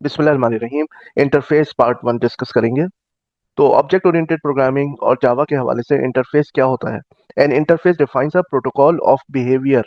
बिस्मिल्लाहिर्रहमानिर्रहीम। Interface part 1 discuss करेंगे। तो ऑब्जेक्ट ओरिएंटेड प्रोग्रामिंग और जावा के हवाले से इंटरफेस क्या होता है? N interface defines a protocol of behaviour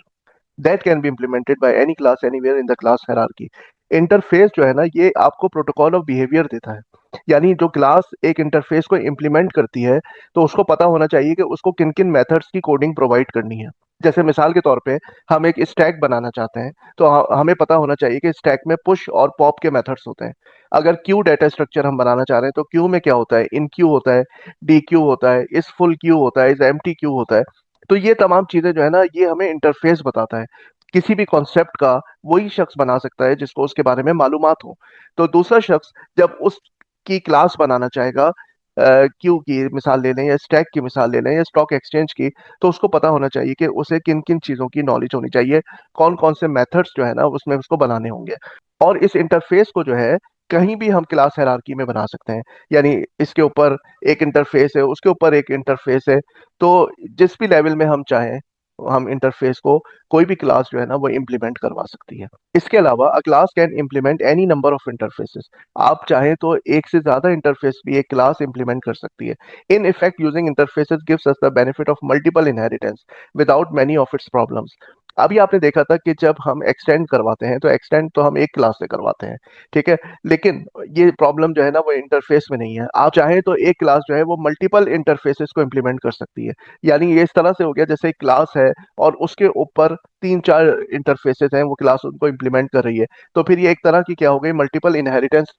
that can be implemented by any class anywhere in the class hierarchy. Interface जो है ना, ये आपको प्रोटोकॉल ऑफ बिहेवियर देता है। यानी जो क्लास एक इंटरफेस को इम्प्लीमेंट करती है, तो उसको पता होना चाहिए कि उसको किन किन मेथड्स की कोडिंग प्रोवाइड करनी है। जैसे मिसाल के तौर पे हम एक स्टैक बनाना चाहते हैं, तो हमें पता होना चाहिए कि स्टैक में पुश और पॉप के मेथड्स होते हैं। अगर क्यू डाटा स्ट्रक्चर हम बनाना चाह रहे हैं, तो क्यू में क्या होता है? इन क्यू होता है, डी क्यू होता है, इस फुल क्यू होता है, इस एम्प्टी क्यू होता है। तो ये तमाम चीजें जो है ना, ये हमें इंटरफेस बताता है। किसी भी कॉन्सेप्ट का वही शख्स बना सकता है जिसको उसके बारे में मालूमात हो। तो दूसरा शख्स जब उसकी क्लास बनाना चाहेगा, क्यू की मिसाल ले लें या स्टैक की मिसाल ले लें या स्टॉक एक्सचेंज की, तो उसको पता होना चाहिए कि उसे किन किन चीज़ों की नॉलेज होनी चाहिए, कौन कौन से मेथड्स जो है ना उसमें उसको बनाने होंगे। और इस इंटरफेस को जो है कहीं भी हम क्लास हायरार्की में बना सकते हैं। यानी इसके ऊपर एक इंटरफेस है, उसके ऊपर एक इंटरफेस है। तो जिस भी लेवल में हम चाहें, हम इंटरफेस को कोई भी क्लास जो है ना वो इम्प्लीमेंट करवा सकती है। इसके अलावा अ class can implement any number of interfaces. आप चाहें तो एक से ज्यादा इंटरफेस भी एक क्लास इम्प्लीमेंट कर सकती है। In effect using interfaces gives us the benefit of multiple inheritance without many of its problems. अभी आपने देखा था कि जब हम एक्सटेंड करवाते हैं, तो एक्सटेंड तो हम एक क्लास से करवाते हैं, ठीक है। लेकिन ये प्रॉब्लम जो है ना वो इंटरफेस में नहीं है। आप चाहें तो एक क्लास जो है वो मल्टीपल इंटरफेसेस को इम्प्लीमेंट कर सकती है। यानी ये इस तरह से हो गया जैसे एक क्लास है और उसके ऊपर तीन चार इंटरफेसेस हैं, वो क्लास उनको इम्प्लीमेंट कर रही है। तो फिर ये एक तरह की क्या हो गई, मल्टीपल इनहेरिटेंस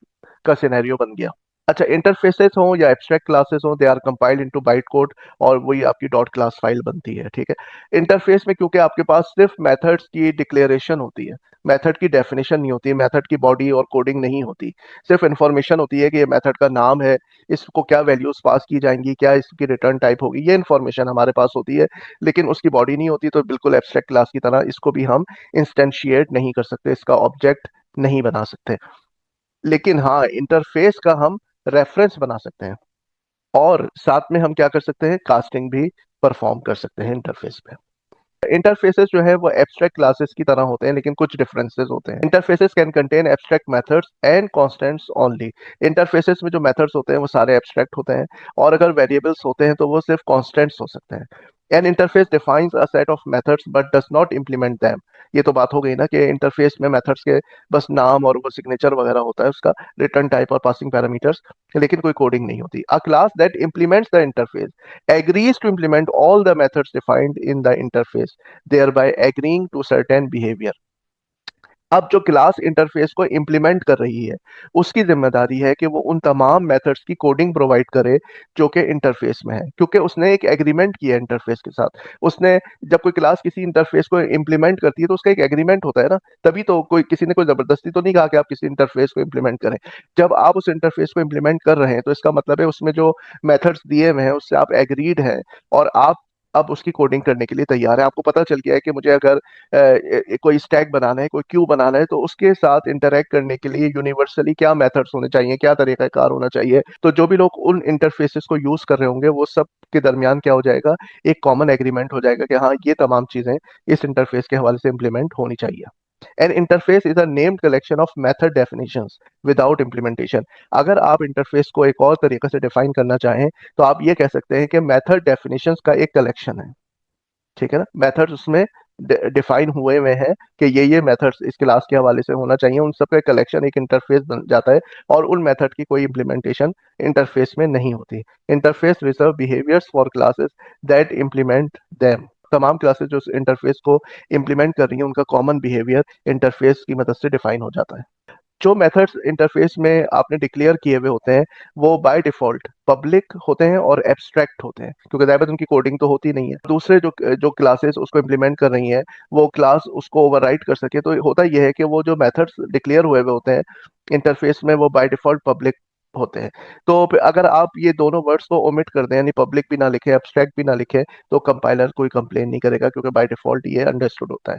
का सिनेरियो बन गया। अच्छा, इंटरफेसेस हो या एब्स्ट्रैक्ट क्लासेस हो, they are compiled into byte code, और वही आपकी डॉट क्लास फाइल बनती है, ठीक है। इंटरफेस में क्योंकि आपके पास सिर्फ मेथड्स की डिक्लेरेशन होती है, मेथड की डेफिनेशन नहीं होती, मेथड की बॉडी और कोडिंग नहीं होती। सिर्फ इंफॉर्मेशन होती है कि ये मेथड का नाम है, इसको क्या वैल्यूज पास की जाएंगी, क्या इसकी रिटर्न टाइप होगी, ये इंफॉर्मेशन हमारे पास होती है। लेकिन उसकी बॉडी नहीं होती। तो बिल्कुल एब्स्ट्रैक्ट क्लास की तरह इसको भी हम इंस्टेंशिएट नहीं कर सकते, इसका ऑब्जेक्ट नहीं बना सकते। लेकिन हाँ, इंटरफेस का हम रेफरेंस बना सकते हैं, और साथ में हम क्या कर सकते हैं, कास्टिंग भी परफॉर्म कर सकते हैं इंटरफेस पे। इंटरफेसेस जो है वो एब्स्ट्रैक्ट क्लासेस की तरह होते हैं, लेकिन कुछ डिफरेंसेस होते हैं। Interfaces can contain abstract methods and constants only. Interfaces में जो मेथड्स होते हैं वो सारे एब्स्ट्रैक्ट होते हैं, और अगर वेरिएबल्स होते हैं तो वो सिर्फ कांस्टेंट्स हो सकते हैं। N interface defines a set of methods but does not implement them. ये तो बात हो गई ना कि इंटरफेस में मेथड्स के बस नाम और वो सिग्नेचर वगैरह होता है, उसका रिटर्न टाइप और पासिंग पैरामीटर्स, लेकिन कोई कोडिंग नहीं होती। अ class that implements the interface agrees to implement all the methods defined in the interface, thereby agreeing to certain behavior। अब जो क्लास इंटरफेस को इम्प्लीमेंट कर रही है, उसकी जिम्मेदारी है कि वो उन तमाम मेथड्स की कोडिंग प्रोवाइड करे जो कि इंटरफेस में है, क्योंकि उसने एक एग्रीमेंट किया है इंटरफेस के साथ। उसने, जब कोई क्लास किसी इंटरफेस को इम्प्लीमेंट करती है तो उसका एक एग्रीमेंट होता है ना, तभी तो कोई, किसी ने कोई जबरदस्ती तो नहीं कहा कि आप किसी इंटरफेस को इम्प्लीमेंट करें। जब आप उस इंटरफेस को इम्प्लीमेंट कर रहे हैं, तो इसका मतलब है उसमें जो मेथड्स दिए हुए हैं उससे आप एग्रीड हैं, और आप अब उसकी कोडिंग करने के लिए तैयार है। आपको पता चल गया है कि मुझे अगर कोई स्टैक बनाना है, कोई क्यू बनाना है, तो उसके साथ इंटरेक्ट करने के लिए यूनिवर्सली क्या मेथड्स होने चाहिए, क्या तरीकाकार होना चाहिए। तो जो भी लोग उन इंटरफेसेस को यूज कर रहे होंगे, वो सब के दरमियान क्या हो जाएगा, एक कॉमन एग्रीमेंट हो जाएगा कि हाँ, ये तमाम चीजें इस इंटरफेस के हवाले से इंप्लीमेंट होनी चाहिए। N interface is a named collection of method definitions without implementation. अगर आप इंटरफेस को एक और तरीके से डिफाइन करना चाहें, तो आप ये कह सकते हैं कि मेथड डेफिनेशंस का एक कलेक्शन है, ठीक है ना। मेथड्स उसमें डिफाइन हुए हुए हैं कि ये मेथड्स इस क्लास के हवाले से होना चाहिए, उन सब का कलेक्शन एक इंटरफेस बन जाता है, और उन मेथड की कोई इम्प्लीमेंटेशन इंटरफेस में नहीं होती। Interface reserve behaviours for classes that implement them. तमाम क्लासेस जो इंटरफेस को इम्प्लीमेंट कर रही हैं, उनका कॉमन बिहेवियर इंटरफेस की मदद से डिफाइन हो जाता है। जो मेथड्स इंटरफेस में आपने डिक्लेयर किए हुए होते हैं, वो बाय डिफॉल्ट पब्लिक होते हैं और एब्स्ट्रैक्ट होते हैं, क्योंकि ज़ाहिर उनकी कोडिंग तो होती नहीं है। दूसरे जो जो क्लासेस उसको इम्प्लीमेंट कर रही हैं, वो क्लास उसको ओवरराइड कर सके, तो होता यह है कि वो जो मेथड्स डिक्लेयर हुए हुए होते हैं इंटरफेस में, वो बाय डिफॉल्ट पब्लिक होते हैं। तो अगर आप ये दोनों वर्ड्स को ओमिट कर दें, यानी पब्लिक भी ना लिखे, एब्स्ट्रैक्ट भी ना लिखे, तो कंपाइलर कोई कंप्लेन नहीं करेगा, क्योंकि बाय डिफॉल्ट ये अंडरस्टूड होता है।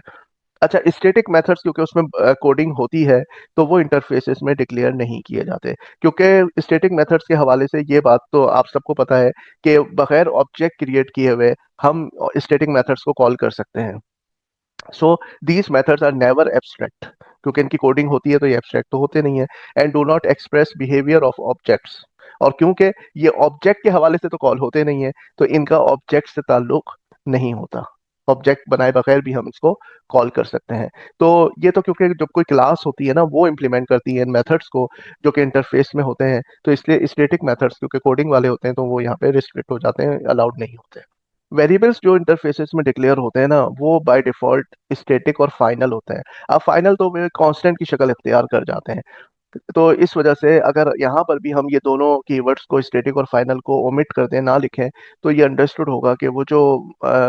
अच्छा, स्टैटिक मेथड्स क्योंकि उसमें कोडिंग होती है, तो वो इंटरफेसेस में डिक्लेयर नहीं किए जाते, क्योंकि स्टैटिक मेथड्स के हवाले से ये बात तो आप सबको पता है कि बगैर ऑब्जेक्ट क्रिएट किए हुए हम स्टैटिक मेथड्स को कॉल कर सकते हैं। So these methods are never abstract, क्योंकि इनकी कोडिंग होती है तो ये एब्स्ट्रैक्ट तो होते नहीं है। And do not express behaviour of objects, और क्योंकि ये ऑब्जेक्ट के हवाले से तो कॉल होते नहीं है, तो इनका ऑब्जेक्ट से ताल्लुक नहीं होता। ऑब्जेक्ट बनाए बगैर भी हम इसको कॉल कर सकते हैं। तो ये तो क्योंकि जब कोई क्लास होती है ना, वो इंप्लीमेंट करती है इन मेथड्स को जो कि इंटरफेस में होते हैं, तो इसलिए स्टैटिक मेथड्स क्योंकि कोडिंग वाले होते हैं तो वो यहाँ पे रिस्ट्रिक्ट हो जाते हैं, अलाउड नहीं होते। वेरिएबल्स जो इंटरफेसेस में डिक्लेयर होते हैं ना, वो बाय डिफॉल्ट स्टैटिक और फाइनल होते हैं। अब फाइनल तो वे कांस्टेंट की शक्ल इख्तियार कर जाते हैं। तो इस वजह से अगर यहाँ पर भी हम ये दोनों कीवर्ड्स को, स्टैटिक और फाइनल को, ओमिट कर दें, ना लिखें, तो ये अंडरस्टूड होगा कि वो जो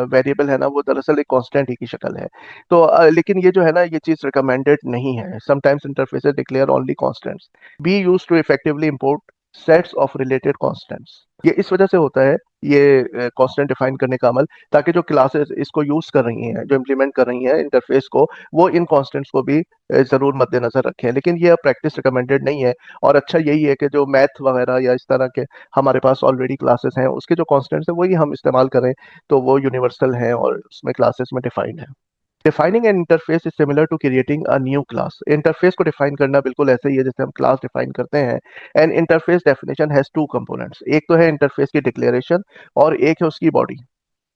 वेरिएबल है ना, वो दरअसल एक कांस्टेंट ही की शक्ल है। तो लेकिन ये जो है ना, ये चीज़ रिकमेंडेड नहीं है। Sometimes interfaces declare only constants. Be used to effectively import sets of related constants. ये इस वजह से होता है, ये कांस्टेंट डिफाइन करने का अमल, ताकि जो क्लासेस इसको यूज कर रही हैं, जो इम्प्लीमेंट कर रही हैं इंटरफेस को, वो इन कांस्टेंट्स को भी जरूर मद्देनजर रखें। लेकिन ये प्रैक्टिस रिकमेंडेड नहीं है। और अच्छा यही है कि जो मैथ वगैरह या इस तरह के हमारे पास ऑलरेडी क्लासेस हैं, उसके जो कांस्टेंट्स हैं वही हम इस्तेमाल करें, तो वो यूनिवर्सल हैं और उसमें क्लासेस में डिफाइंड है। Defining an interface is similar to creating a new class. Interface को डिफाइन करना बिल्कुल ऐसे ही है जैसे हम क्लास डिफाइन करते हैं। N interface definition has two components, एक तो है इंटरफेस की डिक्लेरेशन और एक है उसकी बॉडी।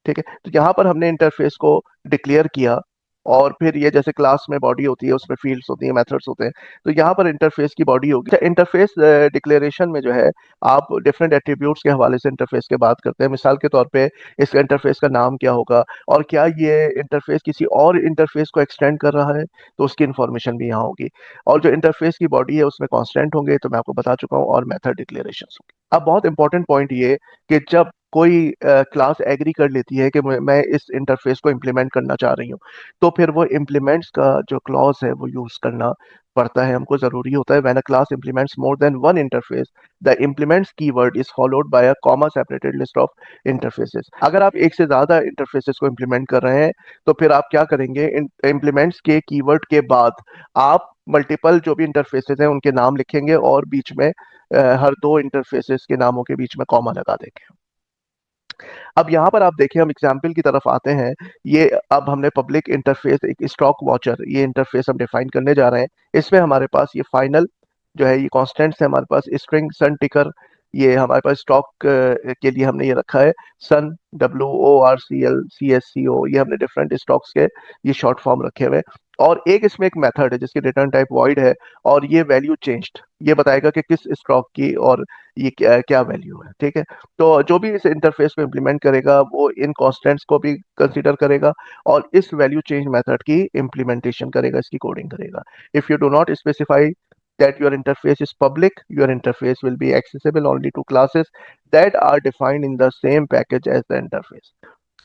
ठीक है, तो यहाँ पर हमने इंटरफेस को डिक्लेयर किया, और फिर ये जैसे क्लास में बॉडी होती है, उसमें फील्ड्स होती हैं, मेथड्स होते हैं, तो यहाँ पर इंटरफेस की बॉडी होगी। इंटरफेस डिक्लेरेशन में जो है, आप डिफरेंट एट्रीब्यूट्स के हवाले से इंटरफेस के बात करते हैं। मिसाल के तौर पे इसका इंटरफेस का नाम क्या होगा, और क्या ये इंटरफेस किसी और इंटरफेस को एक्सटेंड कर रहा है, तो उसकी इंफॉर्मेशन भी यहाँ होगी। और जो इंटरफेस की बॉडी है उसमें कॉन्स्टेंट होंगे, तो मैं आपको बता चुका हूँ, और मेथड डिक्लेरेशन होंगे। अब बहुत इंपॉर्टेंट पॉइंट ये कि जब कोई क्लास एग्री कर लेती है कि मैं इस इंटरफेस को इम्प्लीमेंट करना चाह रही हूँ, तो फिर वो इम्प्लीमेंट्स का जो क्लॉज है वो यूज करना पड़ता है, हमको जरूरी होता है। When a class implements more than one interface, the implements keyword is followed by a comma separated list of interfaces. अगर आप एक से ज्यादा इंटरफेसेस को इम्प्लीमेंट कर रहे हैं, तो फिर आप क्या करेंगे, इम्प्लीमेंट्स के कीवर्ड के बाद आप मल्टीपल जो भी इंटरफेसेस हैं उनके नाम लिखेंगे, और बीच में हर दो इंटरफेसेस के नामों के बीच में कॉमा लगा देंगे। अब यहाँ पर आप देखिए, हम एग्जाम्पल की तरफ आते हैं। ये अब हमने पब्लिक इंटरफेस, एक स्टॉक वॉचर, ये इंटरफेस हम डिफाइन करने जा रहे हैं। इसमें हमारे पास ये फाइनल जो है, ये कॉन्स्टेंट्स है हमारे पास। स्ट्रिंग सन टिकर, ये हमारे पास स्टॉक के लिए हमने ये रखा है सन, WORCL CSCO, ये हमने डिफरेंट स्टॉक्स के ये शॉर्ट फॉर्म रखे हुए हैं। और एक इसमें एक मेथड है जिसकी रिटर्न टाइप वॉइड है, और ये वैल्यू चेंज्ड, ये बताएगा कि किस स्टॉक की और ये क्या क्या वैल्यू है। ठीक है, तो जो भी इस इंटरफेस को इम्प्लीमेंट करेगा वो इन कॉन्स्टेंट्स को भी कंसीडर करेगा, और इस वैल्यू चेंज मेथड की इम्प्लीमेंटेशन करेगा, इसकी कोडिंग करेगा। If you do not specify that your interface is public, your interface will be accessible only to classes that are defined in the same package as the interface.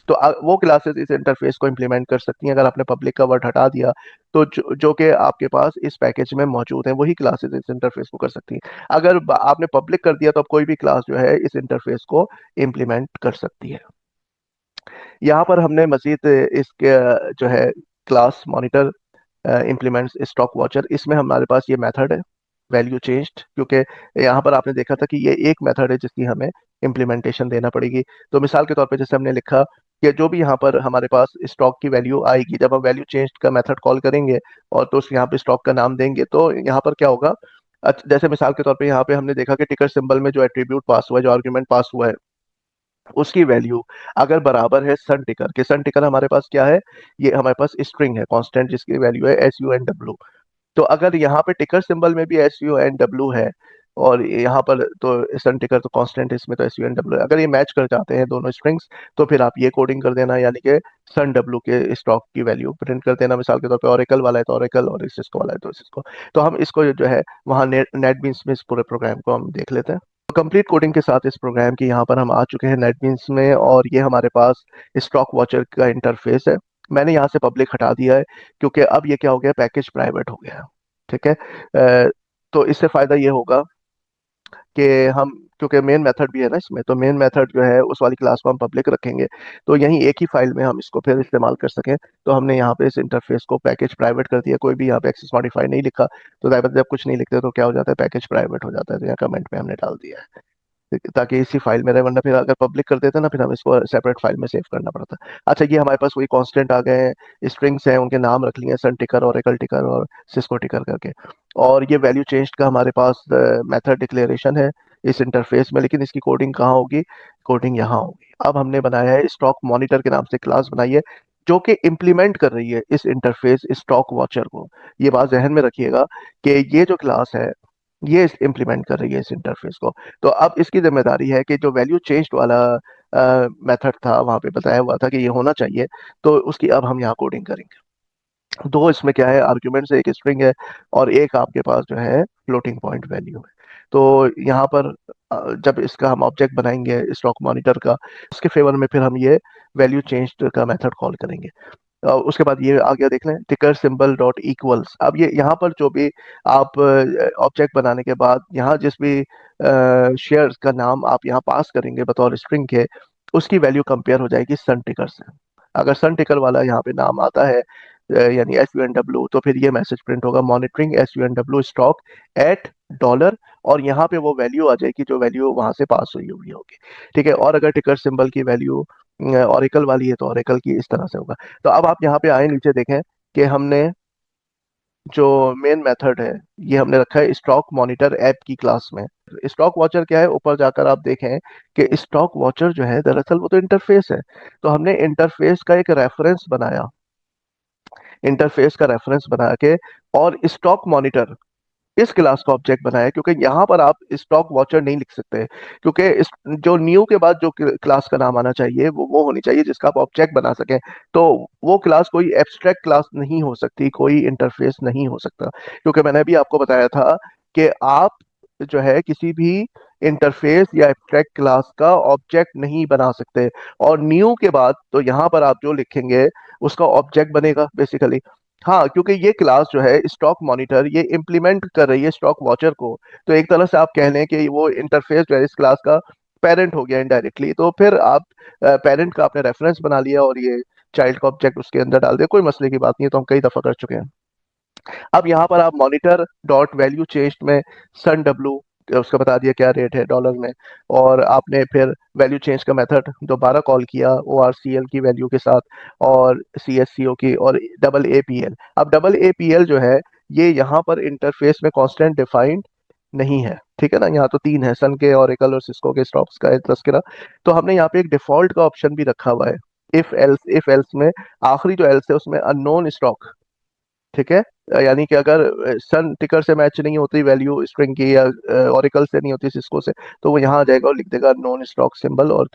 तो वो classes इस interface को implement कर सकती हैं। अगर आपने public का वर्ड हटा दिया, तो जो कि आपके पास इस पैकेज में मौजूद है, वही क्लासेस इस इंटरफेस को कर सकती हैं। अगर आपने पब्लिक कर दिया, तो अब कोई भी क्लास जो है इस इंटरफेस को इम्प्लीमेंट कर सकती है। यहाँ पर हमने मजीद इसके जो है class monitor implements stock watcher, इसमें हमारे पास ये मेथड है वैल्यू चेंज्ड, क्योंकि यहाँ पर आपने देखा था कि ये एक मेथड है जिसकी हमें इम्प्लीमेंटेशन देना पड़ेगी। तो मिसाल के तौर पे जैसे हमने लिखा कि जो भी यहाँ पर हमारे पास स्टॉक की वैल्यू आएगी, जब हम वैल्यू चेंज का मेथड कॉल करेंगे और तो यहाँ पे स्टॉक का नाम देंगे, तो यहाँ पर क्या होगा, जैसे मिसाल के तौर पे यहाँ पे हमने देखा कि टिकर सिंबल में जो एट्रीब्यूट पास हुआ है, जो आर्ग्यूमेंट पास हुआ है, उसकी वैल्यू अगर बराबर है सन टिकर के, सन टिकर हमारे पास क्या है, ये हमारे पास स्ट्रिंग है कांस्टेंट जिसकी वैल्यू है SUNW। तो अगर यहाँ पे टिकर सिंबल में भी SUNW है, और यहाँ पर तो सन टिकर तो कांस्टेंट है, इसमें तो SUNW है, अगर ये मैच कर जाते हैं दोनों स्ट्रिंग्स, तो फिर आप ये कोडिंग कर देना, यानी कि सन डब्ल्यू के स्टॉक की वैल्यू प्रिंट कर देना। मिसाल के तौर पे ओरेकल वाला है तो ओरेकल, और सिस्को वाला है तो सिस्को। तो हम इसको जो है वहाँ नेटबीन्स में इस पूरे प्रोग्राम को हम देख लेते हैं। कंप्लीट कोडिंग के साथ इस प्रोग्राम की यहाँ पर हम आ चुके हैं नेटबीन्स में, और ये हमारे पास स्टॉक वॉचर का इंटरफेस है। मैंने यहाँ से पब्लिक हटा दिया है, क्योंकि अब ये क्या हो गया, पैकेज प्राइवेट हो गया है। ठीक है, तो इससे फायदा ये होगा कि हम, क्योंकि मेन मेथड भी है ना इसमें, तो मेन मेथड जो है उस वाली क्लास को हम पब्लिक रखेंगे, तो यहीं एक ही फाइल में हम इसको फिर इस्तेमाल कर सकें। तो हमने यहाँ पे इस इंटरफेस को पैकेज प्राइवेट कर दिया, कोई भी यहाँ पे एक्सेस मॉडिफाई नहीं लिखा। तो जब कुछ नहीं लिखते तो क्या हो जाता है, पैकेज प्राइवेट हो जाता है। तो यहाँ कमेंट में हमने डाल दिया है। ताकि इसी फाइल में रहे, वरना फिर अगर पब्लिक कर देते ना फिर हम इसको सेपरेट फाइल में सेव करना पड़ता। अच्छा, ये हमारे पास कोई कांस्टेंट आ गए हैं, स्ट्रिंग्स हैं, उनके नाम रख लिए सन टिकर, ओरेकल टिकर और सिस्को टिकर करके। और ये वैल्यू चेंज का हमारे पास मेथड डिक्लेरेशन है इस इंटरफेस में, लेकिन इसकी कोडिंग कहाँ होगी? कोडिंग यहाँ होगी। अब हमने बनाया है स्टॉक मॉनिटर के नाम से क्लास बनाई है, जो कि इम्प्लीमेंट कर रही है इस इंटरफेस स्टॉक वॉचर को। ये बात जहन में रखिएगा कि ये जो क्लास है ये इम्प्लीमेंट कर रही है इस इंटरफेस को। तो अब इसकी जिम्मेदारी है कि जो वैल्यू चेंज वाला मेथड था वहां पे बताया हुआ था कि ये होना चाहिए, तो उसकी अब हम यहाँ कोडिंग करेंगे। दो इसमें क्या है, आर्ग्यूमेंट्स, एक स्ट्रिंग है और एक आपके पास जो है फ्लोटिंग पॉइंट वैल्यू है। तो यहाँ पर जब इसका हम ऑब्जेक्ट बनाएंगे स्टॉक मॉनिटर का, उसके फेवर में फिर हम ये वैल्यू चेंज का मेथड कॉल करेंगे। उसके बाद ये आ गया, देख लें, टिकर सिंबल डॉट इक्वल्स। अब ये यहाँ पर जो भी आप ऑब्जेक्ट बनाने के बाद यहाँ जिस भी शेयर्स का नाम आप यहाँ पास करेंगे बतौर स्ट्रिंग के, उसकी वैल्यू कंपेयर हो जाएगी सन टिकर से। अगर सन टिकर वाला यहाँ पे नाम आता है यानी SUNW, तो फिर ये मैसेज प्रिंट होगा, monitoring SUNW stock at dollar, और यहाँ पे वो वैल्यू आ जाएगी जो वैल्यू वहां से पास हुई हुई होगी। ठीक है, और अगर टिकर सिंबल की वैल्यू ऑरिकल वाली है तो ऑरिकल की इस तरह से होगा। तो अब आप यहाँ पे आए नीचे देखें कि हमने जो मेन मेथड है ये हमने रखा है स्टॉक मॉनिटर ऐप की क्लास में। स्टॉक वॉचर क्या है, ऊपर जाकर आप देखें कि स्टॉक वॉचर जो है दरअसल वो तो इंटरफेस है। तो हमने इंटरफेस का एक रेफरेंस बनाया, इंटरफेस का रेफरेंस बना के, और स्टॉक मॉनिटर इस क्लास का ऑब्जेक्ट बनाया, क्योंकि यहाँ पर आप स्टॉक वॉचर नहीं लिख सकते, क्योंकि जो न्यू के बाद जो क्लास का नाम आना चाहिए वो होनी चाहिए जिसका आप ऑब्जेक्ट बना सकें। तो वो क्लास कोई एब्स्ट्रैक्ट क्लास नहीं हो सकती, कोई इंटरफेस नहीं हो सकता, क्योंकि मैंने अभी आपको बताया था कि आप जो है किसी भी इंटरफेस या एब्स्ट्रैक्ट क्लास का ऑब्जेक्ट नहीं बना सकते। और न्यू के बाद तो यहाँ पर आप जो लिखेंगे उसका ऑब्जेक्ट बनेगा बेसिकली। हाँ, क्योंकि ये क्लास जो है स्टॉक मॉनिटर ये इम्प्लीमेंट कर रही है स्टॉक वॉचर को, तो एक तरह से आप कह लें कि वो इंटरफेस जो है इस क्लास का पेरेंट हो गया इनडायरेक्टली। तो फिर आप पेरेंट का आपने रेफरेंस बना लिया और ये चाइल्ड का ऑब्जेक्ट उसके अंदर डाल दिया, कोई मसले की बात नहीं है, तो हम कई दफा कर चुके हैं। अब यहाँ पर आप मॉनिटर डॉट वैल्यू चेंज में सन डब्लू उसका बता दिया क्या रेट है डॉलर में, और आपने फिर वैल्यू चेंज का मेथड दोबारा कॉल किया ORCL की वैल्यू के साथ, और CSCO की, और डबल APL। अब डबल APL जो है ये यहाँ पर इंटरफेस में कांस्टेंट डिफाइंड नहीं है, ठीक है ना। यहाँ तो तीन है, सन के, ओरेकल और सिस्को के स्टॉक्स का तस्करा। तो हमने यहाँ पे एक डिफॉल्ट का ऑप्शन भी रखा हुआ है, इफ एल्स में आखिरी जो एल्स है उसमें अननोन स्टॉक, ठीक है। यानी कि अगर सन टिकर से मैच नहीं होती वैल्यू स्ट्रिंग की, या ओरेकल से नहीं होती सिस्को से, तो वो यहाँ आ जाएगा और लिख देगा नॉन स्टॉक सिंबल, और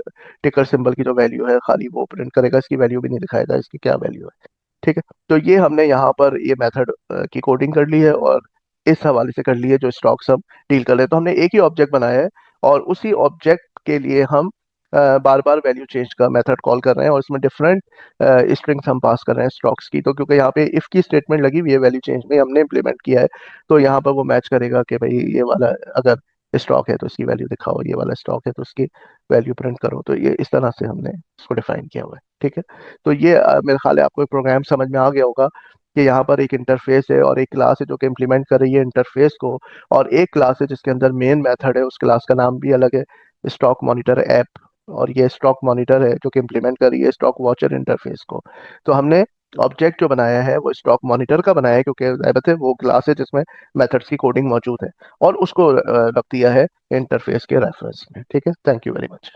टिकर सिंबल की जो वैल्यू है खाली वो प्रिंट करेगा, इसकी वैल्यू भी नहीं दिखाएगा इसकी क्या वैल्यू है। ठीक है, तो ये हमने यहाँ पर ये मेथड की कोडिंग कर ली है, और इस हवाले से कर ली है जो स्टॉक्स हम डील कर रहे हैं। तो हमने एक ही ऑब्जेक्ट बनाया है, और उसी ऑब्जेक्ट के लिए हम बार बार वैल्यू चेंज का मेथड कॉल कर रहे हैं, और इसमें डिफरेंट स्ट्रिंग्स हम पास कर रहे हैं स्टॉक्स की। तो क्योंकि यहाँ पे इफ की स्टेटमेंट लगी हुई है वैल्यू चेंज में, हमने इम्प्लीमेंट किया है, तो यहाँ पर वो मैच करेगा कि भाई ये वाला अगर स्टॉक है तो इसकी वैल्यू दिखाओ, ये वाला स्टॉक है तो उसकी वैल्यू प्रिंट करो। तो ये इस तरह से हमने इसको डिफाइन किया हुआ है। ठीक है, तो ये मेरे ख्याल है आपको एक प्रोग्राम समझ में आ गया होगा कि यहाँ पर एक इंटरफेस है और एक क्लास है जो कि इम्प्लीमेंट कर रही है इंटरफेस को, और एक क्लास है जिसके अंदर मेन मेथड है, उस क्लास का नाम भी अलग है, स्टॉक मॉनिटर ऐप। और ये स्टॉक मॉनिटर है जो कि इम्प्लीमेंट कर रही है स्टॉक वॉचर इंटरफेस को। तो हमने ऑब्जेक्ट जो बनाया है वो स्टॉक मॉनिटर का बनाया है, क्योंकि ज़ाहिर है वो क्लास है जिसमें मेथड्स की कोडिंग मौजूद है, और उसको रख दिया है इंटरफेस के रेफरेंस में। ठीक है, थैंक यू वेरी मच।